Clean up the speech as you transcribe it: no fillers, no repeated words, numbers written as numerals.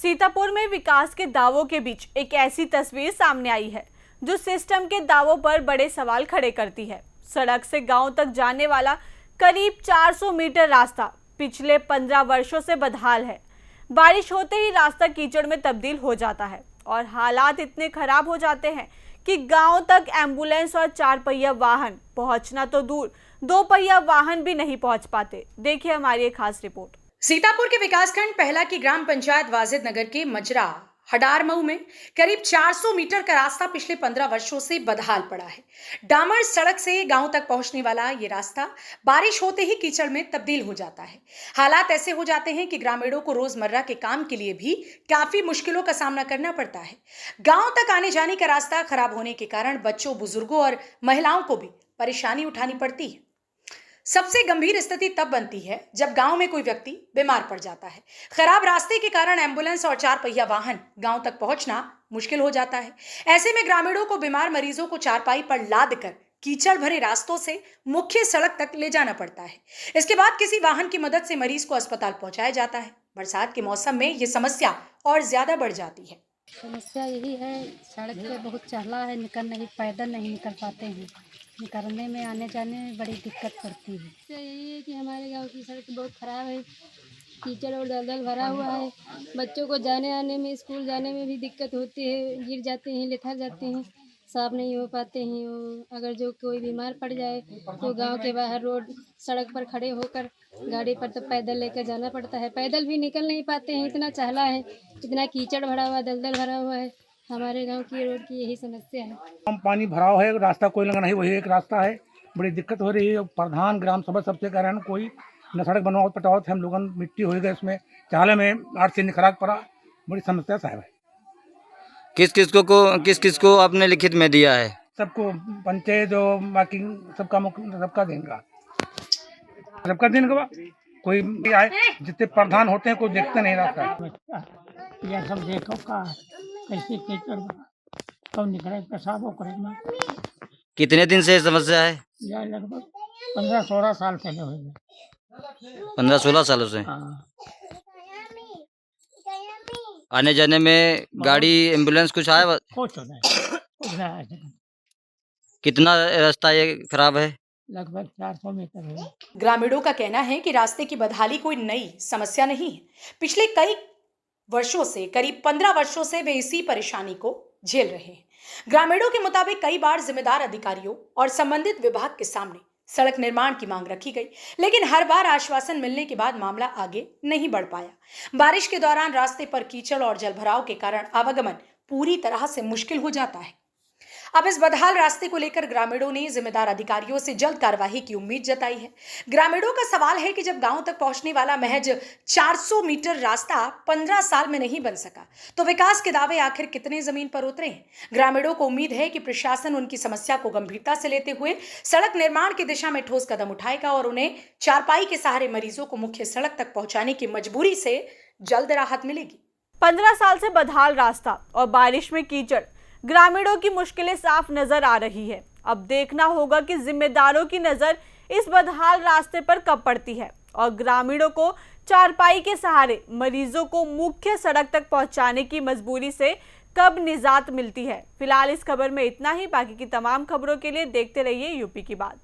सीतापुर में विकास के दावों के बीच एक ऐसी तस्वीर सामने आई है जो सिस्टम के दावों पर बड़े सवाल खड़े करती है। सड़क से गांव तक जाने वाला करीब 400 मीटर रास्ता पिछले 15 वर्षों से बदहाल है। बारिश होते ही रास्ता कीचड़ में तब्दील हो जाता है और हालात इतने खराब हो जाते हैं कि गांव तक एम्बुलेंस और 4 पहिया वाहन पहुंचना तो दूर, 2 पहिया वाहन भी नहीं पहुंच पाते। देखिए हमारी एक खास रिपोर्ट। सीतापुर के विकासखंड पहला की ग्राम पंचायत वाजिद नगर के मजरा हडार मऊ में करीब 400 मीटर का रास्ता पिछले 15 वर्षों से बदहाल पड़ा है। डामर सड़क से गांव तक पहुंचने वाला ये रास्ता बारिश होते ही कीचड़ में तब्दील हो जाता है। हालात ऐसे हो जाते हैं कि ग्रामीणों को रोजमर्रा के काम के लिए भी काफी मुश्किलों का सामना करना पड़ता है। गांव तक आने जाने का रास्ता खराब होने के कारण बच्चों, बुजुर्गों और महिलाओं को भी परेशानी उठानी पड़ती है। सबसे गंभीर स्थिति तब बनती है जब गांव में कोई व्यक्ति बीमार पड़ जाता है। खराब रास्ते के कारण एम्बुलेंस और 4 पहिया वाहन गांव तक पहुंचना मुश्किल हो जाता है। ऐसे में ग्रामीणों को बीमार मरीजों को चारपाई पर लाद कर कीचड़ भरे रास्तों से मुख्य सड़क तक ले जाना पड़ता है। इसके बाद किसी वाहन की मदद से मरीज को अस्पताल पहुंचाया जाता है। बरसात के मौसम में ये समस्या और ज्यादा बढ़ जाती है। समस्या यही है, सड़क पे बहुत चहला है, पैदल नहीं निकल पाते हैं। निकलने में, आने जाने में बड़ी दिक्कत पड़ती है। तो यही है कि हमारे गांव की सड़क बहुत ख़राब है, कीचड़ और दलदल भरा हुआ है। बच्चों को जाने आने में, स्कूल जाने में भी दिक्कत होती है। गिर जाते हैं, लेथर जाते हैं, साफ नहीं हो पाते हैं। अगर जो कोई बीमार पड़ जाए तो गांव के बाहर रोड सड़क पर खड़े होकर गाड़ी पर तो पैदल लेकर जाना पड़ता है। पैदल भी निकल नहीं पाते हैं, इतना चहला है, इतना कीचड़ भरा हुआ, दलदल भरा हुआ है। हमारे गांव की रोड की यही समस्या है। हम पानी भराव है, रास्ता कोई लगा नहीं, वही एक रास्ता है। बड़ी दिक्कत हो रही है। प्रधान ग्राम सभा सबसे कह रहे हैं कोई न सड़क बनवाओ पटाओ, हम लोगों मिट्टी हो गए इसमें, चाले में 8 से खराब पड़ा। बड़ी समस्या साहब है। किस किस को आपने लिखित में दिया है? सबको, पंचायत जो बाकी सबका देंगे, कोई आए, जितने प्रधान होते हैं कोई देखते नहीं रास्ता। यह सब देखो का कैसे कीचड़ कब निकले, पेशाब करना। कितने दिन से समस्या है? यह लगभग 15-16 साल से हो गए। 15-16 सालों से। हाँ। आने जाने में गाड़ी, एम्बुलेंस कुछ आया? कुछ नहीं। कितना रास्ता ये खराब है? लगभग 400 मीटर है। ग्रामीणों का कहना है कि रास्ते की बदहाली कोई नई समस्या नहीं है। पिछले कई वर्षों से, करीब 15 वर्षों से वे इसी परेशानी को झेल रहे हैं। ग्रामीणों के मुताबिक कई बार जिम्मेदार अधिकारियों और संबंधित विभाग के सामने सड़क निर्माण की मांग रखी गई, लेकिन हर बार आश्वासन मिलने के बाद मामला आगे नहीं बढ़ पाया। बारिश के दौरान रास्ते पर कीचड़ और जलभराव के कारण आवागमन पूरी तरह से मुश्किल हो जाता है। अब इस बदहाल रास्ते को लेकर ग्रामीणों ने जिम्मेदार अधिकारियों से जल्द कार्रवाई की उम्मीद जताई है। ग्रामीणों का सवाल है कि जब गांव तक पहुंचने वाला महज 400 मीटर रास्ता 15 साल में नहीं बन सका, तो विकास के दावे आखिर कितने जमीन पर उतरे हैं। ग्रामीणों को उम्मीद है कि प्रशासन उनकी समस्या को गंभीरता से लेते हुए सड़क निर्माण की दिशा में ठोस कदम उठाएगा और उन्हें चारपाई के सहारे मरीजों को मुख्य सड़क तक पहुंचाने की मजबूरी से जल्द राहत मिलेगी। 15 साल से बदहाल रास्ता और बारिश में कीचड़, ग्रामीणों की मुश्किलें साफ नजर आ रही है। अब देखना होगा कि जिम्मेदारों की नजर इस बदहाल रास्ते पर कब पड़ती है और ग्रामीणों को चारपाई के सहारे मरीजों को मुख्य सड़क तक पहुंचाने की मजबूरी से कब निजात मिलती है। फिलहाल इस खबर में इतना ही। बाकी की तमाम खबरों के लिए देखते रहिए यूपी की बात।